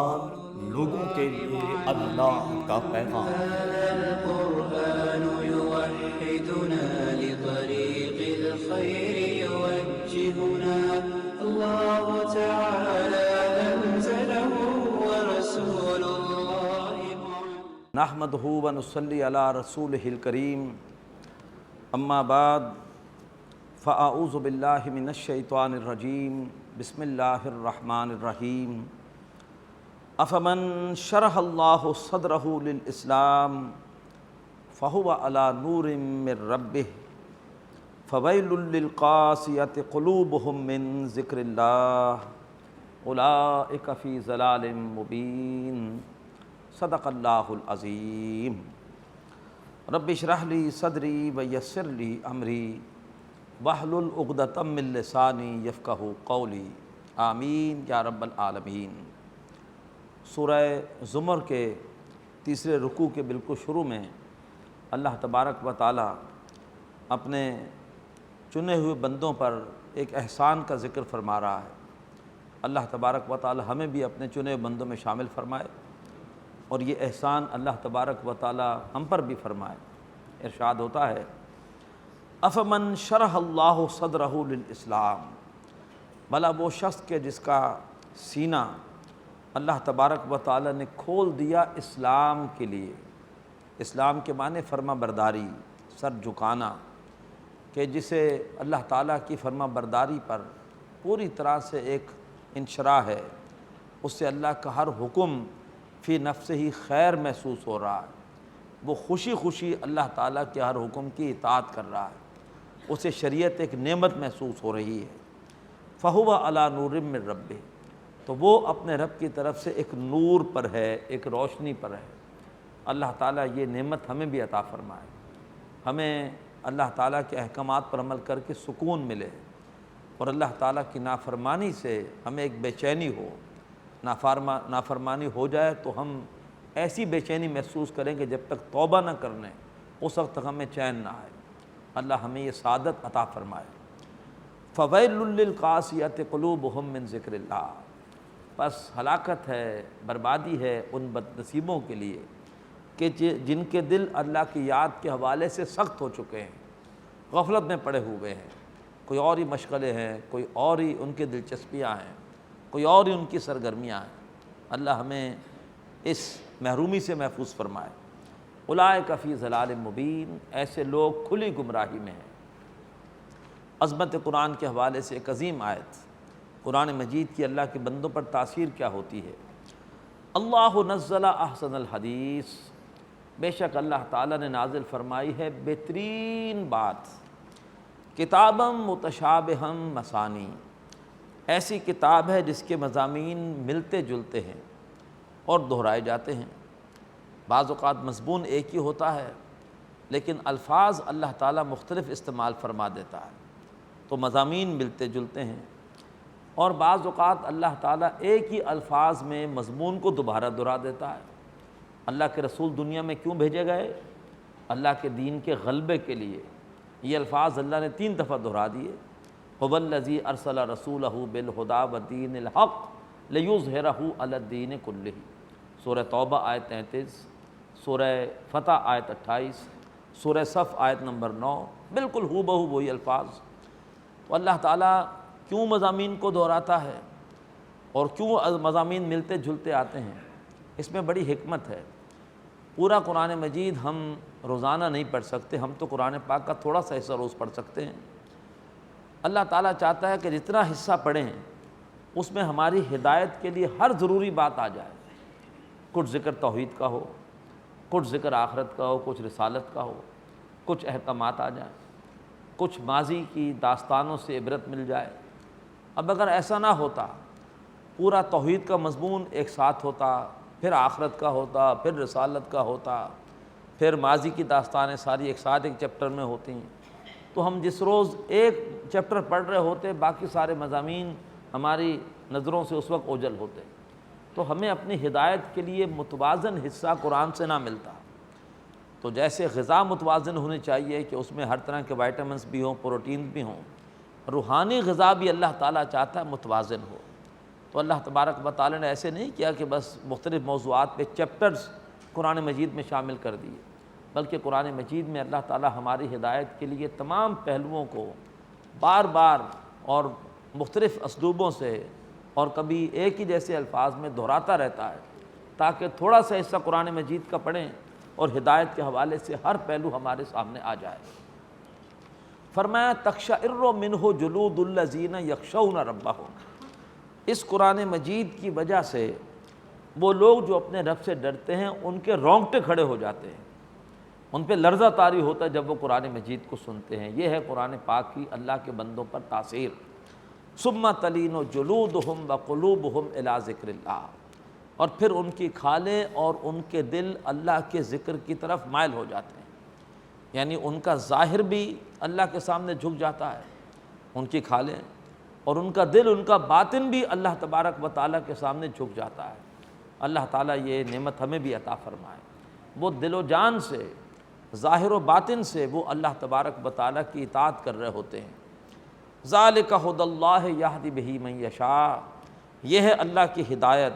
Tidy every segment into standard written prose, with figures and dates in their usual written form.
قرآن لوگوں کے لیے اللہ کا پیغام۔ القرآن يوحدنا لطريق الخير يوجهنا الله تعالى أنزله ورسول الله نحمده ونصلي على رسوله الكريم اما بعد فاعوذ باللہ من الشیطان الرجیم بسم اللہ الرحمن الرحیم افمن شرح اللہ صدرہ للاسلام فہو علی نور من ربہ فویل للقاسیۃ قلوبہم من ذکر اللہ اولئک فی ضلال مبین صدق اللہ العظیم۔ رب اشرح لی صدری ویسر لی امری واحلل عقدۃ من لسانی یفقہوا قولی آمین یا رب العالمین۔ سورہ زمر کے تیسرے رکوع کے بالکل شروع میں اللہ تبارک و تعالی اپنے چنے ہوئے بندوں پر ایک احسان کا ذکر فرما رہا ہے۔ اللہ تبارک و تعالی ہمیں بھی اپنے چنے ہوئے بندوں میں شامل فرمائے اور یہ احسان اللہ تبارک و تعالی ہم پر بھی فرمائے۔ ارشاد ہوتا ہے افمن شرح اللہ صدرہ للاسلام، بھلا وہ شخص کے جس کا سینہ اللہ تبارک و تعالی نے کھول دیا اسلام کے لیے۔ اسلام کے معنی فرما برداری، سر جھکانا، کہ جسے اللہ تعالیٰ کی فرما برداری پر پوری طرح سے ایک انشراح ہے، اس سے اللہ کا ہر حکم فی نفس ہی خیر محسوس ہو رہا ہے، وہ خوشی خوشی اللہ تعالیٰ کے ہر حکم کی اطاعت کر رہا ہے، اسے شریعت ایک نعمت محسوس ہو رہی ہے۔ فہو علی نور من ربہ، تو وہ اپنے رب کی طرف سے ایک نور پر ہے، ایک روشنی پر ہے۔ اللہ تعالیٰ یہ نعمت ہمیں بھی عطا فرمائے، ہمیں اللہ تعالیٰ کے احکامات پر عمل کر کے سکون ملے، اور اللہ تعالیٰ کی نافرمانی سے ہمیں ایک بے چینی ہو۔ نافرمانی ہو جائے تو ہم ایسی بے چینی محسوس کریں کہ جب تک توبہ نہ کر لیں اس وقت تک ہمیں چین نہ آئے۔ اللہ ہمیں یہ سعادت عطا فرمائے۔ فویل للقاسیۃ قلوبہم من ذکر اللہ، پس ہلاکت ہے، بربادی ہے ان بد نصیبوں کے لیے کہ جن کے دل اللہ کی یاد کے حوالے سے سخت ہو چکے ہیں، غفلت میں پڑے ہوئے ہیں، کوئی اور ہی مشغلے ہیں، کوئی اور ہی ان کے دلچسپیاں ہیں، کوئی اور ہی ان کی سرگرمیاں ہیں۔ اللہ ہمیں اس محرومی سے محفوظ فرمائے۔ اولئک فی ضلال مبین، ایسے لوگ کھلی گمراہی میں ہیں۔ عظمت قرآن کے حوالے سے ایک عظیم آیت، قرآن مجید کی اللہ کے بندوں پر تاثیر کیا ہوتی ہے۔ اللہ نزل احسن الحدیث، بے شک اللہ تعالیٰ نے نازل فرمائی ہے بہترین بات، کتابا متشابہا مثانی، ایسی کتاب ہے جس کے مضامین ملتے جلتے ہیں اور دہرائے جاتے ہیں۔ بعض اوقات مضمون ایک ہی ہوتا ہے لیکن الفاظ اللہ تعالیٰ مختلف استعمال فرما دیتا ہے، تو مضامین ملتے جلتے ہیں، اور بعض اوقات اللہ تعالیٰ ایک ہی الفاظ میں مضمون کو دوبارہ دہرا دیتا ہے۔ اللہ کے رسول دنیا میں کیوں بھیجے گئے؟ اللہ کے دین کے غلبے کے لیے۔ یہ الفاظ اللہ نے 3 دفعہ دہرا دیے۔ هو الذی ارسل رسولہ بالہدی ودین الحق لیظہرہ علی الدین کلہ، سورہ توبہ آیت 33، سورہ فتح آیت 28، سورہ صف آیت نمبر 9، بالکل ہو بہو وہی الفاظ۔ تو اللہ تعالیٰ کیوں مضامین کو دہراتا ہے اور کیوں مضامین ملتے جھلتے آتے ہیں؟ اس میں بڑی حکمت ہے۔ پورا قرآن مجید ہم روزانہ نہیں پڑھ سکتے، ہم تو قرآن پاک کا تھوڑا سا حصہ روز پڑھ سکتے ہیں۔ اللہ تعالیٰ چاہتا ہے کہ جتنا حصہ پڑھیں اس میں ہماری ہدایت کے لیے ہر ضروری بات آ جائے۔ کچھ ذکر توحید کا ہو، کچھ ذکر آخرت کا ہو، کچھ رسالت کا ہو، کچھ احکامات آ جائیں، کچھ ماضی کی داستانوں سے عبرت مل جائے۔ اب اگر ایسا نہ ہوتا، پورا توحید کا مضمون ایک ساتھ ہوتا، پھر آخرت کا ہوتا، پھر رسالت کا ہوتا، پھر ماضی کی داستانیں ساری ایک ساتھ ایک چیپٹر میں ہوتی ہیں، تو ہم جس روز ایک چیپٹر پڑھ رہے ہوتے باقی سارے مضامین ہماری نظروں سے اس وقت اوجھل ہوتے۔ تو ہمیں اپنی ہدایت کے لیے متوازن حصہ قرآن سے نہ ملتا۔ تو جیسے غذا متوازن ہونی چاہیے کہ اس میں ہر طرح کے وائٹامنس بھی ہوں، پروٹین بھی ہوں، روحانی غذا بھی اللہ تعالیٰ چاہتا ہے متوازن ہو۔ تو تو اللہ تبارک و تعالی نے ایسے نہیں کیا کہ بس مختلف موضوعات پہ چیپٹرز قرآن مجید میں شامل کر دیے، بلکہ قرآن مجید میں اللہ تعالی ہماری ہدایت کے لیے تمام پہلوؤں کو بار بار اور مختلف اسلوبوں سے اور کبھی ایک ہی جیسے الفاظ میں دہراتا رہتا ہے، تاکہ تھوڑا سا حصہ قرآن مجید کا پڑھیں اور ہدایت کے حوالے سے ہر پہلو ہمارے سامنے آ جائے۔ فرمایا تقشعر منہ جلود الذین یخشون ربہم، اس قرآن مجید کی وجہ سے وہ لوگ جو اپنے رب سے ڈرتے ہیں ان کے رونگٹے کھڑے ہو جاتے ہیں، ان پہ لرزہ طاری ہوتا ہے جب وہ قرآن مجید کو سنتے ہیں۔ یہ ہے قرآن پاک کی اللہ کے بندوں پر تاثیر۔ ثم تلین جلودہم وقلوبہم الی ذکر اللہ، اور پھر ان کی کھالیں اور ان کے دل اللہ کے ذکر کی طرف مائل ہو جاتے ہیں، یعنی ان کا ظاہر بھی اللہ کے سامنے جھک جاتا ہے، ان کی کھالیں، اور ان کا دل، ان کا باطن بھی اللہ تبارک و تعالیٰ کے سامنے جھک جاتا ہے۔ اللہ تعالیٰ یہ نعمت ہمیں بھی عطا فرمائے، وہ دل و جان سے، ظاہر و باطن سے وہ اللہ تبارک و تعالیٰ کی اطاعت کر رہے ہوتے ہیں۔ ذالک ھدی اللہ یہدی بہ من یشاء، یہ ہے اللہ کی ہدایت،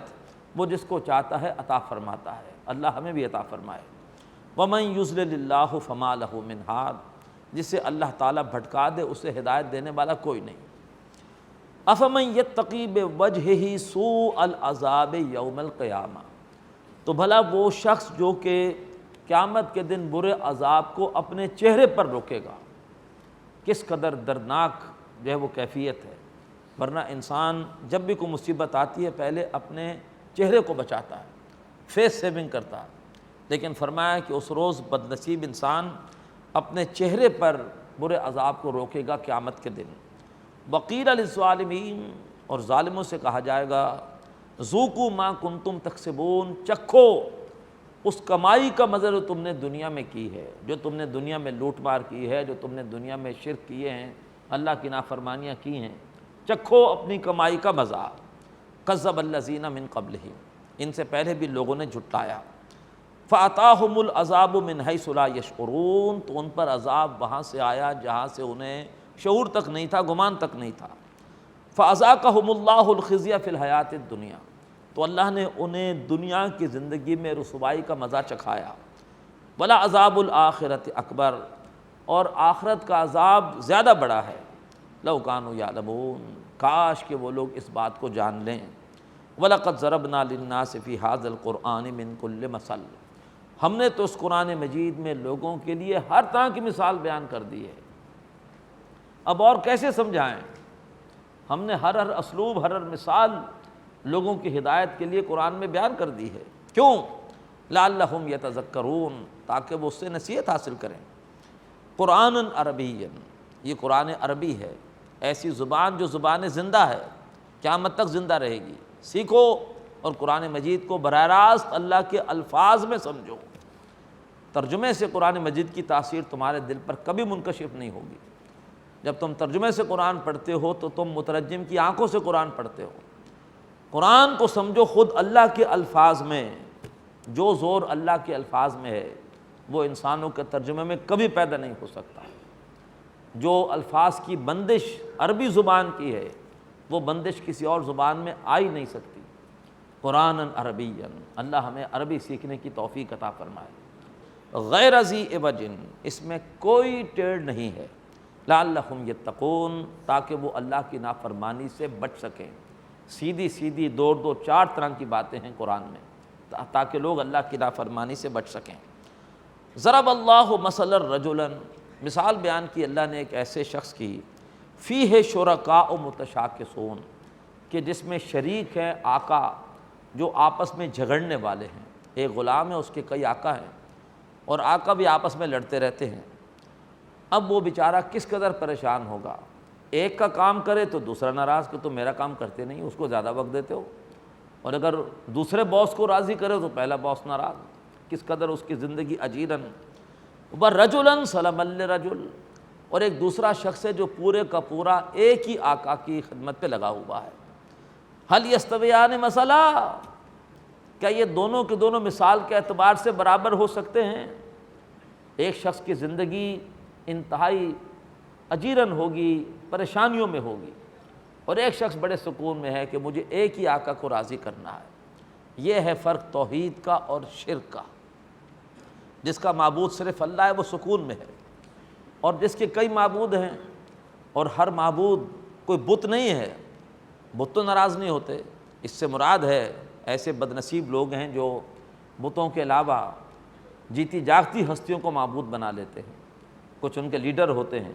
وہ جس کو چاہتا ہے عطا فرماتا ہے۔ اللہ ہمیں بھی عطا فرمائے۔ ومن یضلل اللہ فما لہ من ہاد، جسے اللہ تعالیٰ بھٹکا دے اسے ہدایت دینے والا کوئی نہیں۔ افمن یتقی بوجہہ سوء العذاب یوم القیامہ، تو بھلا وہ شخص جو کہ قیامت کے دن برے عذاب کو اپنے چہرے پر روکے گا، کس قدر دردناک جو ہے وہ کیفیت ہے۔ ورنہ انسان جب بھی کوئی مصیبت آتی ہے پہلے اپنے چہرے کو بچاتا ہے، فیس سیونگ کرتا ہے، لیکن فرمایا کہ اس روز بد نصیب انسان اپنے چہرے پر برے عذاب کو روکے گا قیامت کے دن۔ وقیل للظالمین، اور ظالموں سے کہا جائے گا ذوقوا ما کنتم تکسبون، چکھو اس کمائی کا مزہ جو تم نے دنیا میں کی ہے، جو تم نے دنیا میں لوٹ مار کی ہے، جو تم نے دنیا میں شرک کیے ہیں، اللہ کی نافرمانیاں کی ہیں، چکھو اپنی کمائی کا مزہ۔ کذب الذین من قبلہم، ان سے پہلے بھی لوگوں نے جھٹلایا۔ فأتاہم العذاب من حیث لا یشعرون، تو ان پر عذاب وہاں سے آیا جہاں سے انہیں شعور تک نہیں تھا، گمان تک نہیں تھا۔ فأذاقہم اللہ الخزی فی الحیاۃ الدنیا، تو اللہ نے انہیں دنیا کی زندگی میں رسوائی کا مزہ چکھایا۔ وَلَعَذَابُ الْآخِرَةِ اکبر، اور آخرت کا عذاب زیادہ بڑا ہے۔ لَوْ كَانُوا يَعْلَمُونَ، کاش کہ وہ لوگ اس بات کو جان لیں۔ وَلَقَدْ ضَرَبْنَا لِلنَّاسِ فِي هَذَا الْقُرْآنِ مِنْ كُلِّ مَثَلٍ، ہم نے تو اس قرآن مجید میں لوگوں کے لیے ہر طرح کی مثال بیان کر دی ہے۔ اب اور کیسے سمجھائیں؟ ہم نے ہر اسلوب، ہر مثال لوگوں کی ہدایت کے لیے قرآن میں بیان کر دی ہے۔ کیوں؟ لعلہم یتذکرون، تاکہ وہ اس سے نصیحت حاصل کریں۔ قرآن عربی، یہ قرآن عربی ہے، ایسی زبان جو زبان زندہ ہے، قیامت تک زندہ رہے گی۔ سیکھو اور قرآن مجید کو براہ راست اللہ کے الفاظ میں سمجھو۔ ترجمے سے قرآن مجید کی تاثیر تمہارے دل پر کبھی منکشف نہیں ہوگی۔ جب تم ترجمے سے قرآن پڑھتے ہو تو تم مترجم کی آنکھوں سے قرآن پڑھتے ہو۔ قرآن کو سمجھو خود اللہ کے الفاظ میں، جو زور اللہ کے الفاظ میں ہے وہ انسانوں کے ترجمے میں کبھی پیدا نہیں ہو سکتا۔ جو الفاظ کی بندش عربی زبان کی ہے وہ بندش کسی اور زبان میں آ ہی نہیں سکتی۔ قرآن عربی، اللہ ہمیں عربی سیکھنے کی توفیق عطا فرمائے۔ غیر ذی عوج، اس میں کوئی ٹیڑھ نہیں ہے۔ لعلہم یتقون، تاکہ وہ اللہ کی نافرمانی سے بچ سکیں۔ سیدھی سیدھی دو چار طرح کی باتیں ہیں قرآن میں، تاکہ لوگ اللہ کی نافرمانی سے بچ سکیں۔ ضرب اللہ مثلا رجلا، مثال بیان کی اللہ نے ایک ایسے شخص کی، فیہ شرکاء متشاکسون، کہ جس میں شریک ہیں آقا جو آپس میں جھگڑنے والے ہیں۔ ایک غلام ہے، اس کے کئی آقا ہیں، اور آقا بھی آپس میں لڑتے رہتے ہیں۔ اب وہ بیچارہ کس قدر پریشان ہوگا، ایک کا کام کرے تو دوسرا ناراض کہ تم میرا کام کرتے نہیں، اس کو زیادہ وقت دیتے ہو، اور اگر دوسرے باس کو راضی کرے تو پہلا باس ناراض۔ کس قدر اس کی زندگی اجیرن۔ وَرَجُلًا سَلَمًا لِرَجُلٍ، اور ایک دوسرا شخص ہے جو پورے کا پورا ایک ہی آقا کی خدمت پہ لگا ہوا ہے۔ هَلْ يَسْتَوِيَانِ مَثَلًا، کیا یہ دونوں کے دونوں مثال کے اعتبار سے برابر ہو سکتے ہیں؟ ایک شخص کی زندگی انتہائی اجیرن ہوگی، پریشانیوں میں ہوگی، اور ایک شخص بڑے سکون میں ہے کہ مجھے ایک ہی آقا کو راضی کرنا ہے۔ یہ ہے فرق توحید کا اور شرک کا۔ جس کا معبود صرف اللہ ہے وہ سکون میں ہے، اور جس کے کئی معبود ہیں اور ہر معبود کوئی بت نہیں ہے، بت تو ناراض نہیں ہوتے۔ اس سے مراد ہے ایسے بد نصیب لوگ ہیں جو بتوں کے علاوہ جیتی جاگتی ہستیوں کو معبود بنا لیتے ہیں۔ کچھ ان کے لیڈر ہوتے ہیں،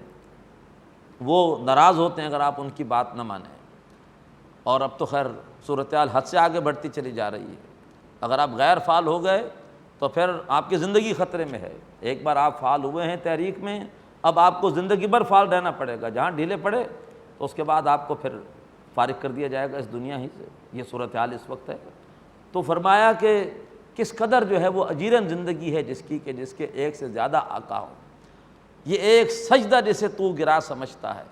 وہ ناراض ہوتے ہیں اگر آپ ان کی بات نہ مانیں، اور اب تو خیر صورتحال حد سے آگے بڑھتی چلی جا رہی ہے۔ اگر آپ غیر فعال ہو گئے تو پھر آپ کی زندگی خطرے میں ہے۔ ایک بار آپ فعال ہوئے ہیں تحریک میں، اب آپ کو زندگی بھر فعال رہنا پڑے گا۔ جہاں ڈھیلے پڑے تو اس کے بعد آپ کو پھر فارغ کر دیا جائے گا اس دنیا ہی سے۔ یہ صورتحال اس وقت ہے۔ تو فرمایا کہ کس قدر جو ہے وہ اجیرن زندگی ہے جس کی کہ جس کے ایک سے زیادہ آقا ہوں۔ یہ ایک سجدہ جسے تو گرا سمجھتا ہے،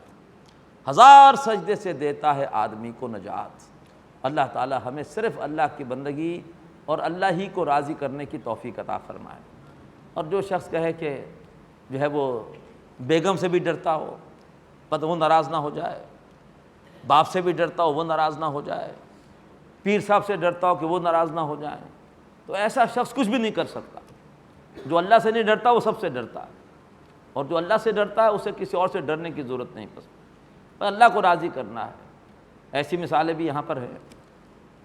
ہزار سجدے سے دیتا ہے آدمی کو نجات۔ اللہ تعالی ہمیں صرف اللہ کی بندگی اور اللہ ہی کو راضی کرنے کی توفیق عطا فرمائے۔ اور جو شخص کہے کہ جو ہے وہ بیگم سے بھی ڈرتا ہو پتہ وہ ناراض نہ ہو جائے، باپ سے بھی ڈرتا ہو وہ ناراض نہ ہو جائے، پیر صاحب سے ڈرتا ہو کہ وہ ناراض نہ ہو جائیں، تو ایسا شخص کچھ بھی نہیں کر سکتا۔ جو اللہ سے نہیں ڈرتا وہ سب سے ڈرتا ہے، اور جو اللہ سے ڈرتا ہے اسے کسی اور سے ڈرنے کی ضرورت نہیں پڑتی، پر اللہ کو راضی کرنا ہے۔ ایسی مثالیں بھی یہاں پر ہیں۔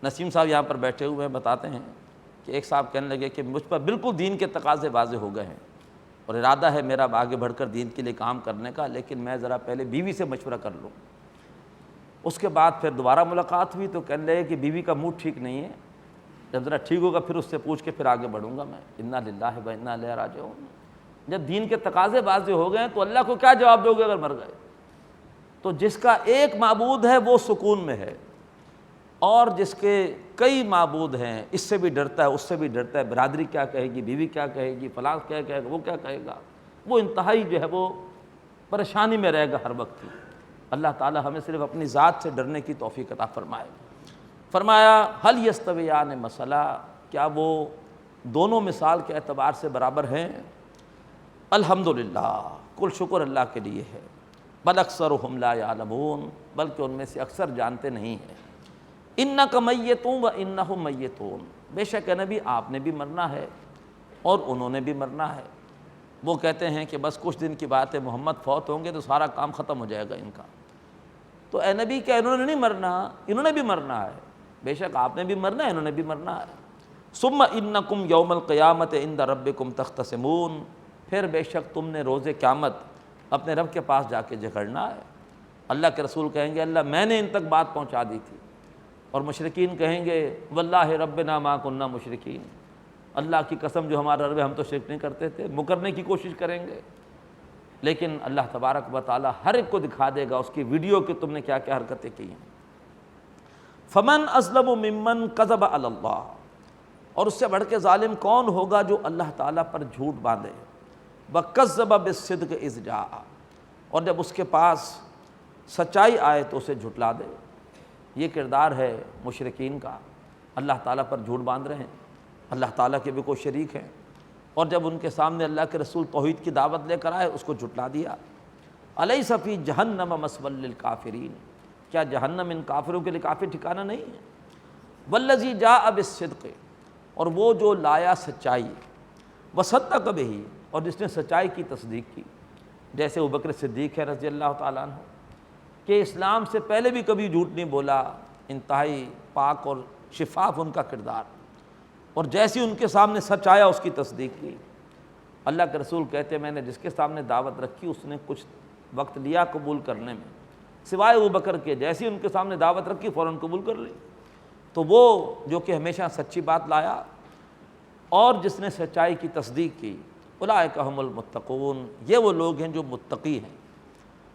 نسیم صاحب یہاں پر بیٹھے ہوئے ہیں، بتاتے ہیں کہ ایک صاحب کہنے لگے کہ مجھ پر بالکل دین کے تقاضے واضح ہو گئے ہیں اور ارادہ ہے میرا آگے بڑھ کر دین کے لیے کام کرنے کا، لیکن میں ذرا پہلے بیوی سے مشورہ کر لوں۔ اس کے بعد پھر دوبارہ ملاقات ہوئی تو کہنے لگے کہ بیوی کا موڈ ٹھیک نہیں ہے، جب ذرا ٹھیک ہوگا پھر اس سے پوچھ کے پھر آگے بڑھوں گا میں۔ انا للہ و انا الیہ راجعون۔ جب دین کے تقاضے واضح ہو گئے تو اللہ کو کیا جواب دو گے اگر مر گئے؟ تو جس کا ایک معبود ہے وہ سکون میں ہے، اور جس کے کئی معبود ہیں، اس سے بھی ڈرتا ہے اس سے بھی ڈرتا ہے، برادری کیا کہے گی، بیوی کیا کہے گی، فلاں کیا کہے گا، وہ کیا کہے گا، وہ انتہائی جو ہے وہ پریشانی میں رہے گا ہر وقت کی۔ اللہ تعالی ہمیں صرف اپنی ذات سے ڈرنے کی توفیق عطا فرمائے۔ فرمایا حل یستویان مثلا، کیا وہ دونوں مثال کے اعتبار سے برابر ہیں؟ الحمدللہ، کل شکر اللہ کے لیے ہے۔ بل اکثرہم لا یعلمون، بلکہ ان میں سے اکثر جانتے نہیں ہیں۔ انک میتون و انہم میتون، بے شک نبی آپ نے بھی مرنا ہے اور انہوں نے بھی مرنا ہے۔ وہ کہتے ہیں کہ بس کچھ دن کی بات ہے، محمد فوت ہوں گے تو سارا کام ختم ہو جائے گا ان کا۔ تو اے نبی کیا انہوں نے نہیں مرنا؟ انہوں نے بھی مرنا ہے، بے شک آپ نے بھی مرنا ہے، انہوں نے بھی مرنا ہے۔ ثم انکم یوم القیامت عند ربکم تختصمون، پھر بے شک تم نے روز قیامت اپنے رب کے پاس جا کے جھگڑنا ہے۔ اللہ کے رسول کہیں گے اللہ میں نے ان تک بات پہنچا دی تھی، اور مشرکین کہیں گے واللہ ربنا ما کننا مشرکین، اللہ کی قسم جو ہمارا رب ہے ہم تو شرک نہیں کرتے تھے، مکرنے کی کوشش کریں گے۔ لیکن اللہ تبارک و تعالی ہر ایک کو دکھا دے گا اس کی ویڈیو کہ تم نے کیا کیا حرکتیں کی ہیں۔ فمن اظلم ممن کذب علی اللہ، اور اس سے بڑھ کے ظالم کون ہوگا جو اللہ تعالیٰ پر جھوٹ باندھے، وکذب بالصدق اذ جاء، اور جب اس کے پاس سچائی آئے تو اسے جھٹلا دے۔ یہ کردار ہے مشرکین کا، اللہ تعالیٰ پر جھوٹ باندھ رہے ہیں، اللہ تعالیٰ کے بھی کوئی شریک ہیں، اور جب ان کے سامنے اللہ کے رسول توحید کی دعوت لے کر آئے اس کو جھٹلا دیا۔ الیس فی جہنم مثوی للکافرین، کیا جہنم ان کافروں کے لیے کافی ٹھکانہ نہیں ہے؟ والذی جاء بالصدق، اور وہ جو لایا سچائی، وصدق بہ، اور جس نے سچائی کی تصدیق کی، جیسے ابوبکر صدیق ہے رضی اللہ تعالیٰ عنہ، کہ اسلام سے پہلے بھی کبھی جھوٹ نہیں بولا، انتہائی پاک اور شفاف ان کا کردار، اور جیسی ان کے سامنے سچ آیا اس کی تصدیق کی۔ اللہ کے رسول کہتے ہیں میں نے جس کے سامنے دعوت رکھی اس نے کچھ وقت لیا قبول کرنے میں، سوائے ابوبکر کے، جیسی ان کے سامنے دعوت رکھی فوراً قبول کر لی۔ تو وہ جو کہ ہمیشہ سچی بات لایا اور جس نے سچائی کی تصدیق کی، اولئک ھم المتقون، یہ وہ لوگ ہیں جو متقی ہیں۔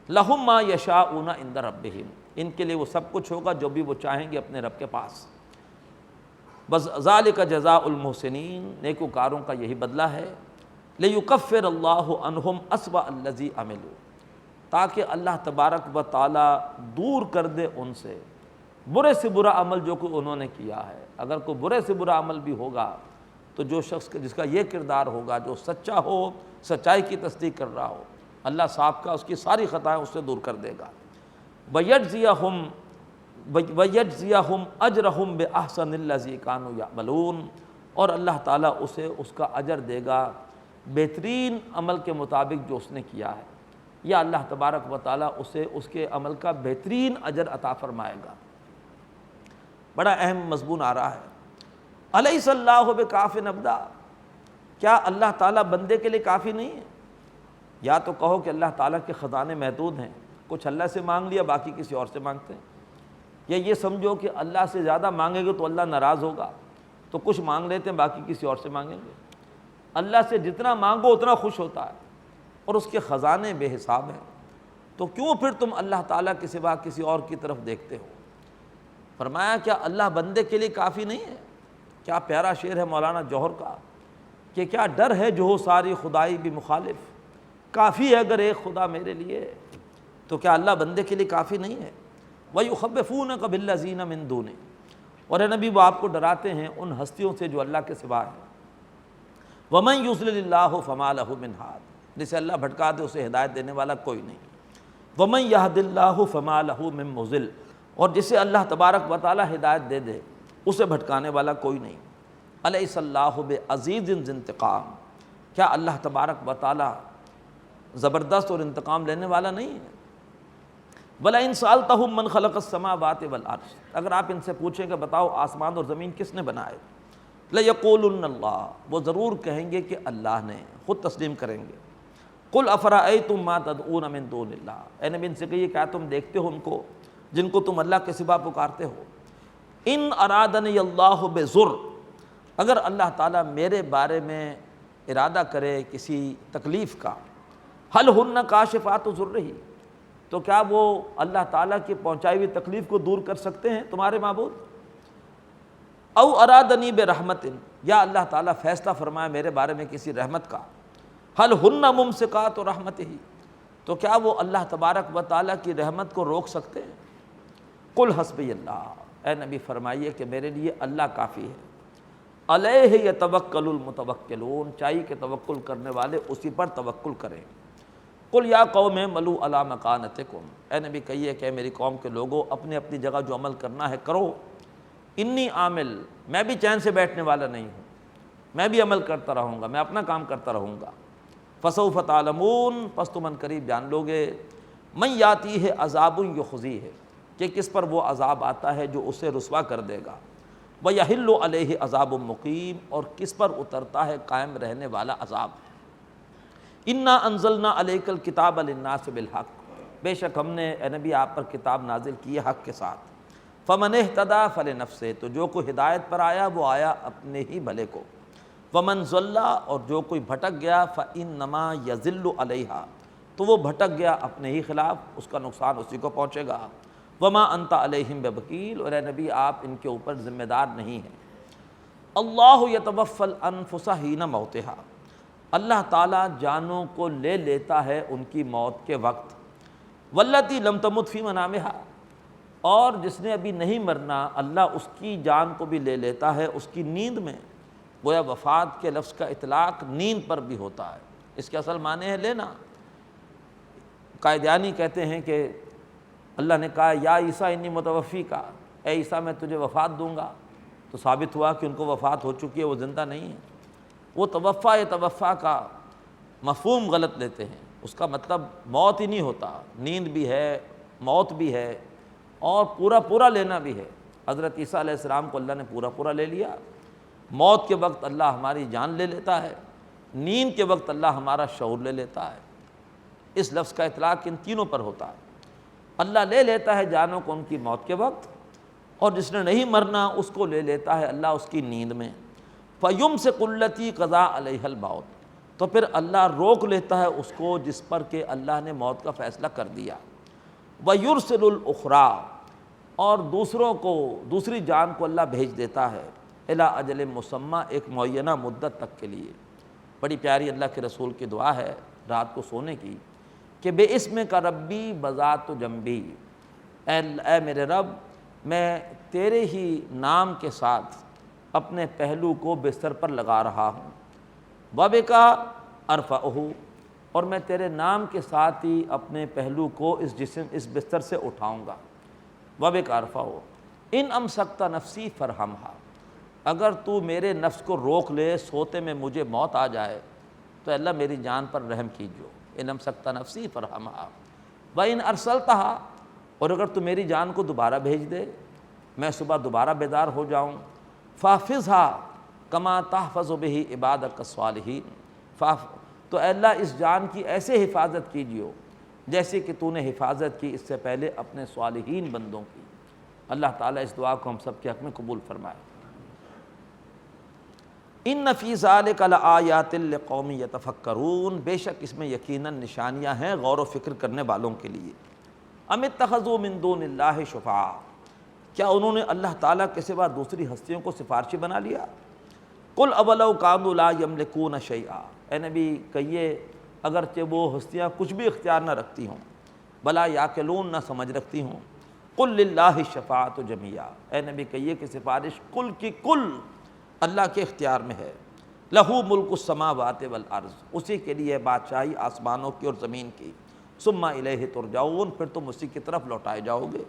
لہم ما یشاءون عند ربہم، ان کے لیے وہ سب کچھ ہوگا جو بھی وہ چاہیں گے اپنے رب کے پاس۔ بس ذالک جزاء المحسنین، نیکوکاروں کا یہی بدلہ ہے۔ لیکفر اللہ عنہم اسوأ الذی عملوا، تاکہ اللہ تبارک و تعالی دور کر دے ان سے برے سے برا عمل جو کہ انہوں نے کیا ہے۔ اگر کوئی برے سے برا عمل بھی ہوگا تو جو شخص جس کا یہ کردار ہوگا، جو سچا ہو، سچائی کی تصدیق کر رہا ہو، اللہ صاحب کا اس کی ساری خطائیں اس سے دور کر دے گا۔ وَيَجْزِيَهُمْ وَيَجْزِيَهُمْ أَجْرَهُمْ بِأَحْسَنِ الَّذِي كَانُوا يَعْمَلُونَ، اور اللہ تعالیٰ اسے اس کا اجر دے گا بہترین عمل کے مطابق جو اس نے کیا ہے، یا اللہ تبارک و تعالیٰ اسے اس کے عمل کا بہترین اجر عطا فرمائے گا۔ بڑا اہم مضمون آ رہا ہے، الیس اللہ بکاف عبدا، کیا اللہ تعالیٰ بندے کے لیے کافی نہیں ہے؟ یا تو کہو کہ اللہ تعالیٰ کے خزانے محدود ہیں، کچھ اللہ سے مانگ لیا باقی کسی اور سے مانگتے ہیں، یا یہ سمجھو کہ اللہ سے زیادہ مانگیں گے تو اللہ ناراض ہوگا، تو کچھ مانگ لیتے ہیں باقی کسی اور سے مانگیں گے۔ اللہ سے جتنا مانگو اتنا خوش ہوتا ہے، اور اس کے خزانے بے حساب ہیں، تو کیوں پھر تم اللہ تعالیٰ کے سوا کسی اور کی طرف دیکھتے ہو؟ فرمایا کیا اللہ بندے کے لیے کافی نہیں ہے؟ کیا پیارا شعر ہے مولانا جوہر کا کہ کیا ڈر ہے جو ہو ساری خدائی بھی مخالف، کافی ہے اگر ایک خدا میرے لیے، تو کیا اللہ بندے کے لیے کافی نہیں ہے؟ وَيُخَوِّفُونَكَ بِالَّذِينَ مِن دُونِهِ، اور اے نبی وہ آپ کو ڈراتے ہیں ان ہستیوں سے جو اللہ کے سوا ہے۔ وَمَن يُضْلِلِ اللَّهُ فَمَا لَهُ مِنْ هَادٍ، جسے اللہ بھٹکا دے اسے ہدایت دینے والا کوئی نہیں۔ وَمَن يَهْدِ اللَّهُ فَمَا لَهُ مِن مُضِلٍّ، اور جسے اللہ تبارک و تعالی ہدایت دے دے اسے بھٹکانے والا کوئی نہیں۔ الیس اللہ بعزیز ذی انتقام، کیا اللہ تبارک و تعالی زبردست اور انتقام لینے والا نہیں ہے؟ وَلَئِن سَأَلْتَهُم مَّن خَلَقَ السَّمَاوَاتِ وَالْأَرْضَ، اگر آپ ان سے پوچھیں کہ بتاؤ آسمان اور زمین کس نے بنائے، لَيَقُولُنَّ اللَّهُ، وہ ضرور کہیں گے کہ اللہ نے، خود تسلیم کریں گے۔ قُلْ أَفَرَأَيْتُم مَّا تَدْعُونَ مِن دُونِ اللَّهِ، اے نبی ان سے کہیے کیا تم دیکھتے ہو ان کو جن کو تم اللہ کے سوا پکارتے ہو؟ ان ارادنی اللہ بضر، اگر اللہ تعالیٰ میرے بارے میں ارادہ کرے کسی تکلیف کا، حل ہن کاشفات ضرہ، تو کیا وہ اللہ تعالیٰ کی پہنچائی ہوئی تکلیف کو دور کر سکتے ہیں تمہارے معبود؟ او ارادنی برحمت، یا اللہ تعالیٰ فیصلہ فرمائے میرے بارے میں کسی رحمت کا، حل ہن ممسکات رحمتہ، تو کیا وہ اللہ تبارک و تعالیٰ کی رحمت کو روک سکتے ہیں؟ قل حسبی اللہ، اے نبی فرمائیے کہ میرے لیے اللہ کافی ہے۔ علیہ یتوکل المتوکلون، چاہیے کہ توکل کرنے والے اسی پر توکل کریں۔ قل یا قوم ملو علی مکانتکم، اے نبی کہیے کہ میری قوم کے لوگوں اپنی اپنی جگہ جو عمل کرنا ہے کرو، انی عامل، میں بھی چین سے بیٹھنے والا نہیں ہوں، میں بھی عمل کرتا رہوں گا، میں اپنا کام کرتا رہوں گا۔ فسوف تعلمون، پس تم ان قریب جان لو گے، من یاتیہ عذاب یخزیہ، کہ کس پر وہ عذاب آتا ہے جو اسے رسوا کر دے گا، وَيَحِلُّ عَلَيْهِ عَذَابٌ مُقِيمٌ، اور کس پر اترتا ہے قائم رہنے والا عذاب۔ اِنَّا أَنزَلْنَا عَلَيْكَ الْكِتَابَ لِلنَّاسِ بِالْحَقِّ، بے شک ہم نے اے نبی آپ پر کتاب نازل کی ہے حق کے ساتھ۔ فَمَنِ اهْتَدَىٰ فَلِنَفْسِهِ، تو جو کوئی ہدایت پر آیا وہ آیا اپنے ہی بھلے کو۔ وَمَنْ ضَلَّ، اور جو کوئی بھٹک گیا فَإِنَّمَا يَضِلُّ عَلَيْهَا، تو وہ بھٹک گیا اپنے ہی خلاف، اس کا نقصان اسی کو پہنچے گا۔ وَمَا أَنْتَ عَلَيْهِمْ بِوَكِيلٍ، اور اے نبی آپ ان کے اوپر ذمہ دار نہیں ہیں۔ اللہ يتوفى الانفس حین موتها، اللہ تعالیٰ جانوں کو لے لیتا ہے ان کی موت کے وقت۔ واللتی لم تمت فی منامها، اور جس نے ابھی نہیں مرنا اللہ اس کی جان کو بھی لے لیتا ہے اس کی نیند میں۔ گویا وفات کے لفظ کا اطلاق نیند پر بھی ہوتا ہے، اس کے اصل معنی ہے لینا۔ قائدیانی کہتے ہیں کہ اللہ نے کہا یا عیسیٰ انی متوفی کا، اے عیسیٰ میں تجھے وفات دوں گا، تو ثابت ہوا کہ ان کو وفات ہو چکی ہے، وہ زندہ نہیں ہے۔ وہ توفا کا مفہوم غلط لیتے ہیں، اس کا مطلب موت ہی نہیں ہوتا، نیند بھی ہے، موت بھی ہے، اور پورا لینا بھی ہے۔ حضرت عیسیٰ علیہ السلام کو اللہ نے پورا لے لیا۔ موت کے وقت اللہ ہماری جان لے لیتا ہے، نیند کے وقت اللہ ہمارا شعور لے لیتا ہے۔ اس لفظ کا اطلاق ان تینوں پر ہوتا ہے۔ اللہ لے لیتا ہے جانوں کو ان کی موت کے وقت، اور جس نے نہیں مرنا اس کو لے لیتا ہے اللہ اس کی نیند میں۔ فَيُمْسِكُ الَّتِي قَضَىٰ عَلَيْهَا الْمَوْتَ، تو پھر اللہ روک لیتا ہے اس کو جس پر کہ اللہ نے موت کا فیصلہ کر دیا۔ وَيُرْسِلُ الْأُخْرَىٰ، اور دوسروں کو، دوسری جان کو اللہ بھیج دیتا ہے، اِلیٰ أَجَلٍ مُّسَمًّى، ایک معینہ مدت تک کے لیے۔ بڑی پیاری اللہ کے رسول کی دعا ہے رات کو سونے کی کہ بے اسمک ربی بذات جنبی، اے میرے رب میں تیرے ہی نام کے ساتھ اپنے پہلو کو بستر پر لگا رہا ہوں۔ وَبِکَ أَرْفَعُهُ، اور میں تیرے نام کے ساتھ ہی اپنے پہلو کو اس بستر سے اٹھاؤں گا۔ وَبِكَ أَرْفَعُ إِنْ أَمْسَكْتَ نَفْسِي فَارْحَمْهَا، اگر تو میرے نفس کو روک لے، سوتے میں مجھے موت آ جائے تو اللہ میری جان پر رحم کیجو۔ إِنْ أَمْسَكْتَ نَفْسِي فَارْحَمْهَا وَإِنْ أَرْسَلْتَهَا، اور اگر تو میری جان کو دوبارہ بھیج دے، میں صبح دوبارہ بیدار ہو جاؤں، فَاحْفِظْهَا كَمَا تَحْفَظُ بِهِ عِبَادَكَ الصَّالِحِينَ، تو اے اللہ اس جان کی ایسے حفاظت کیجیو جیسے کہ تو نے حفاظت کی اس سے پہلے اپنے صالحین بندوں کی۔ اللہ تعالیٰ اس دعا کو ہم سب کے حق میں قبول فرمائے۔ ان فی ذلک لآیات لقوم یتفکرون، بے شک اس میں یقیناً نشانیاں ہیں غور و فکر کرنے والوں کے لیے۔ ام اتخذوا من دون اللہ شفعاء، کیا انہوں نے اللہ تعالیٰ کے سوا دوسری ہستیوں کو سفارشی بنا لیا؟ قل اولو کانوا لا یملکون شیئا، اے نبی کہیے اگرچہ وہ ہستیاں کچھ بھی اختیار نہ رکھتی ہوں، بلا یعقلون نہ سمجھ رکھتی ہوں، قل للہ الشفاعۃ جمیعا، اے نبی کہیے کہ سفارش کل کی کل اللہ کے اختیار میں ہے۔ لہ ملک السماوات والارض، اسی کے لیے بادشاہی آسمانوں کی اور زمین کی، ثم الیہ ترجعون، پھر تم اسی کی طرف لوٹائے جاؤ گے۔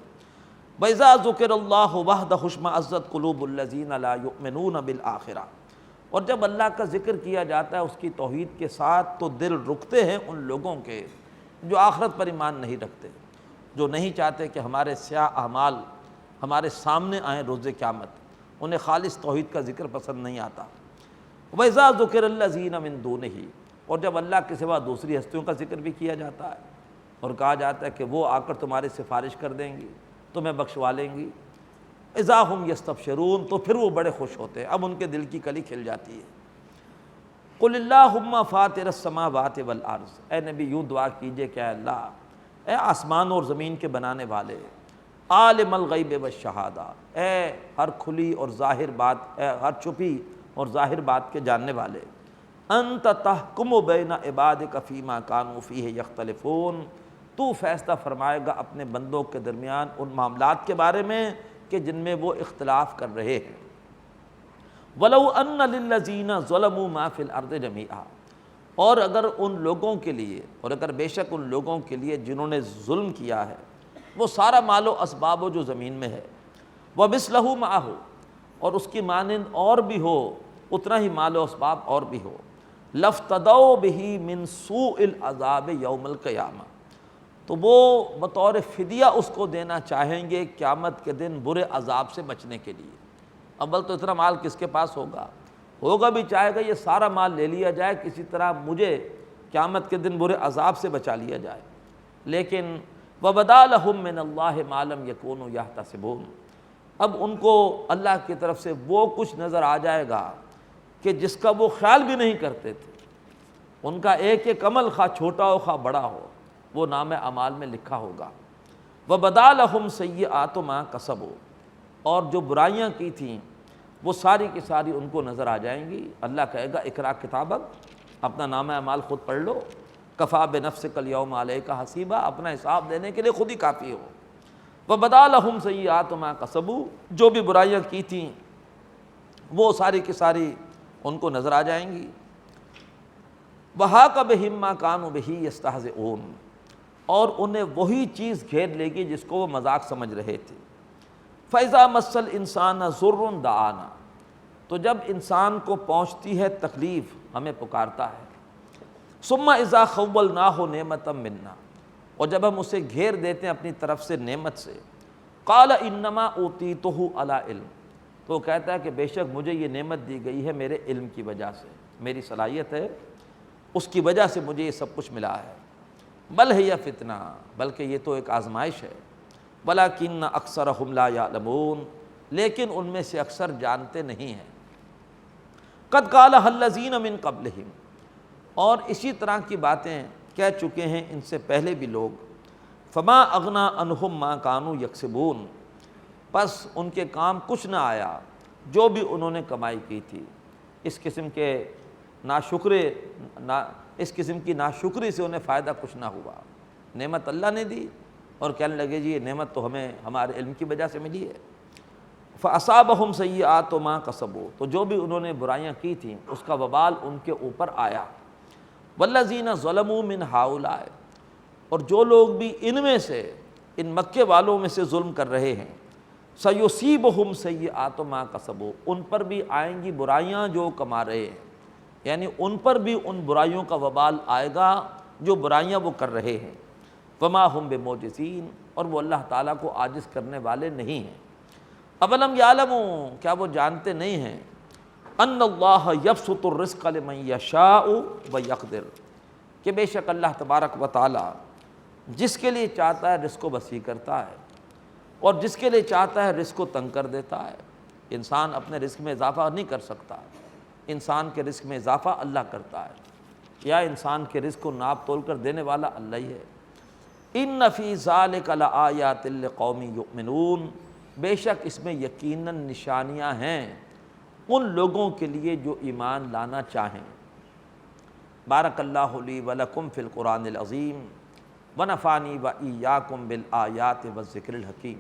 وَإِذَا ذُكِرَ اللَّهُ وَحْدَهُ اشْمَأَزَّتْ قُلُوبُ الَّذِينَ لَا يُؤْمِنُونَ بِالْآخِرَةِ، اور جب اللہ کا ذکر کیا جاتا ہے اس کی توحید کے ساتھ تو دل رکتے ہیں ان لوگوں کے جو آخرت پر ایمان نہیں رکھتے، جو نہیں چاہتے کہ ہمارے سیاہ اعمال ہمارے سامنے آئیں روز قیامت، انہیں خالص توحید کا ذکر پسند نہیں آتا۔ وَإِذَا ذُكِرَ الَّذِينَ مِن دُونِهِ، اور جب اللہ کے سوا دوسری ہستیوں کا ذکر بھی کیا جاتا ہے اور کہا جاتا ہے کہ وہ آ کر تمہاری سفارش کر دیں گی، تمہیں بخشوا لیں گی، اذا ہم یستبشرون، تو پھر وہ بڑے خوش ہوتے ہیں، اب ان کے دل کی کلی کھل جاتی ہے۔ قل اللہم فاطر السماوات والارض، اے نبی یوں دعا کیجئے کہ اے اللہ، اے آسمان اور زمین کے بنانے والے، عالم الغیب والشہادہ، اے ہر کھلی اور ظاہر بات، اے ہر چھپی اور ظاہر بات کے جاننے والے، انت تحکم بین عبادک فیما کانوا فیہ یختلفون، تو فیصلہ فرمائے گا اپنے بندوں کے درمیان ان معاملات کے بارے میں کہ جن میں وہ اختلاف کر رہے ہیں۔ وَلَوْ أَنَّ لِلَّذِينَ ظَلَمُوا مَا فِي الْأَرْضِ جَمِيعًا، اور اگر ان لوگوں کے لیے، اور اگر بے شک ان لوگوں کے لیے جنہوں نے ظلم کیا ہے، وہ سارا مال و اسباب ہو جو زمین میں ہے، وَمِثْلَهُ مَعَهُ، اور اس کی مانند اور بھی ہو، اتنا ہی مال و اسباب اور بھی ہو، لَافْتَدَوْا بِهِ مِنْ سُوءِ الْعَذَابِ يَوْمَ الْقِيَامَةِ، تو وہ بطور فدیہ اس کو دینا چاہیں گے قیامت کے دن برے عذاب سے بچنے کے لیے۔ اول تو اتنا مال کس کے پاس ہوگا بھی چاہے گا یہ سارا مال لے لیا جائے، کسی طرح مجھے قیامت کے دن برے عذاب سے بچا لیا جائے، لیکن وَبَدَا لَهُم مِّنَ اللَّهِ مَا لَمْ يَكُونُوا يَحْتَسِبُونَ، اب ان کو اللہ کی طرف سے وہ کچھ نظر آ جائے گا کہ جس کا وہ خیال بھی نہیں کرتے تھے، ان کا ایک ایک عمل خواہ چھوٹا ہو خواہ بڑا ہو وہ نام اعمال میں لکھا ہوگا۔ وَبَدَا لَهُمْ سَيِّئَاتُ مَا كَسَبُوا، اور جو برائیاں کی تھیں وہ ساری کی ساری ان کو نظر آ جائیں گی۔ اللہ کہے گا اقرا کتابک، اپنا نام اعمال خود پڑھ لو، کفیٰ بنفسک اليوم علیک حسیبا، اپنا حساب دینے کے لیے خود ہی کافی ہو۔ وَبَدَا لَهُمْ سَيِّئَاتُ مَا كَسَبُوا، جو بھی برائیاں کی تھیں وہ ساری کی ساری ان کو نظر آ جائیں گی۔ وَحَاقَ بِهِم مَّا كَانُوا بِهِ يَسْتَهْزِئُونَ، اور انہیں وہی چیز گھیر لے گی جس کو وہ مذاق سمجھ رہے تھے۔ فَإِذَا مَسَّ الْإِنسَانَ ضُرٌّ دَعَانَا، تو جب انسان کو پہنچتی ہے تکلیف ہمیں پکارتا ہے۔ ثُمَّ إِذَا خَوَّلْنَاهُ نِعْمَةً مِنَّا، اور جب ہم اسے گھیر دیتے ہیں اپنی طرف سے نعمت سے، قَالَ إِنَّمَا أُوتِيتُهُ عَلَىٰ علم، تو وہ کہتا ہے کہ بے شک مجھے یہ نعمت دی گئی ہے میرے علم کی وجہ سے، میری صلاحیت ہے اس کی وجہ سے مجھے یہ سب کچھ ملا ہے۔ بل ہی فتنہ، بلکہ یہ تو ایک آزمائش ہے۔ ولیکن اکثرہم لا یعلمون، لیکن ان میں سے اکثر جانتے نہیں ہیں۔ قد قالها الذین من قبلہم، اور اسی طرح کی باتیں کہہ چکے ہیں ان سے پہلے بھی لوگ۔ فما اغنی عنہم ما کانوا یکسبون، پس ان کے کام کچھ نہ آیا جو بھی انہوں نے کمائی کی تھی۔ اس قسم کی ناشکری سے انہیں فائدہ کچھ نہ ہوا۔ نعمت اللہ نے دی اور کہنے لگے جی یہ نعمت تو ہمیں ہمارے علم کی وجہ سے ملی ہے۔ فَأَصَابَهُمْ سَيِّئَاتُ مَا كَسَبُوا، تو جو بھی انہوں نے برائیاں کی تھیں اس کا وبال ان کے اوپر آیا۔ وَالَّذِينَ ظَلَمُوا مِنْ هَؤُلَاءِ، اور جو لوگ بھی ان میں سے ان مکے والوں میں سے ظلم کر رہے ہیں، سَيُصِيبُهُمْ سَيِّئَاتُ مَا كَسَبُوا، ان پر بھی آئیں گی برائیاں جو کما رہے ہیں، یعنی ان پر بھی ان برائیوں کا وبال آئے گا جو برائیاں وہ کر رہے ہیں، وَمَا هُمْ بِمُعْجِزِينَ، اور وہ اللہ تعالیٰ کو عاجز کرنے والے نہیں ہیں۔ اولم یعلموا، کیا وہ جانتے نہیں ہیں، ان اللہ یبسط الرزق لمن یشاء ویقدر، کہ بے شک اللہ تبارک و تعالیٰ جس کے لیے چاہتا ہے رزق کو وسیع کرتا ہے اور جس کے لیے چاہتا ہے رزق کو تنگ کر دیتا ہے۔ انسان اپنے رزق میں اضافہ نہیں کر سکتا، انسان کے رزق میں اضافہ اللہ کرتا ہے، یا انسان کے رزق کو ناپ تول کر دینے والا اللہ ہی ہے۔ ان فی ذلک لآیات لقوم یؤمنون، بے شک اس میں یقیناً نشانیاں ہیں ان لوگوں کے لیے جو ایمان لانا چاہیں۔ بارک اللہ لی ولکم فی القرآن العظیم ونفعنی وإیاکم بالآیات والذکر الحکیم۔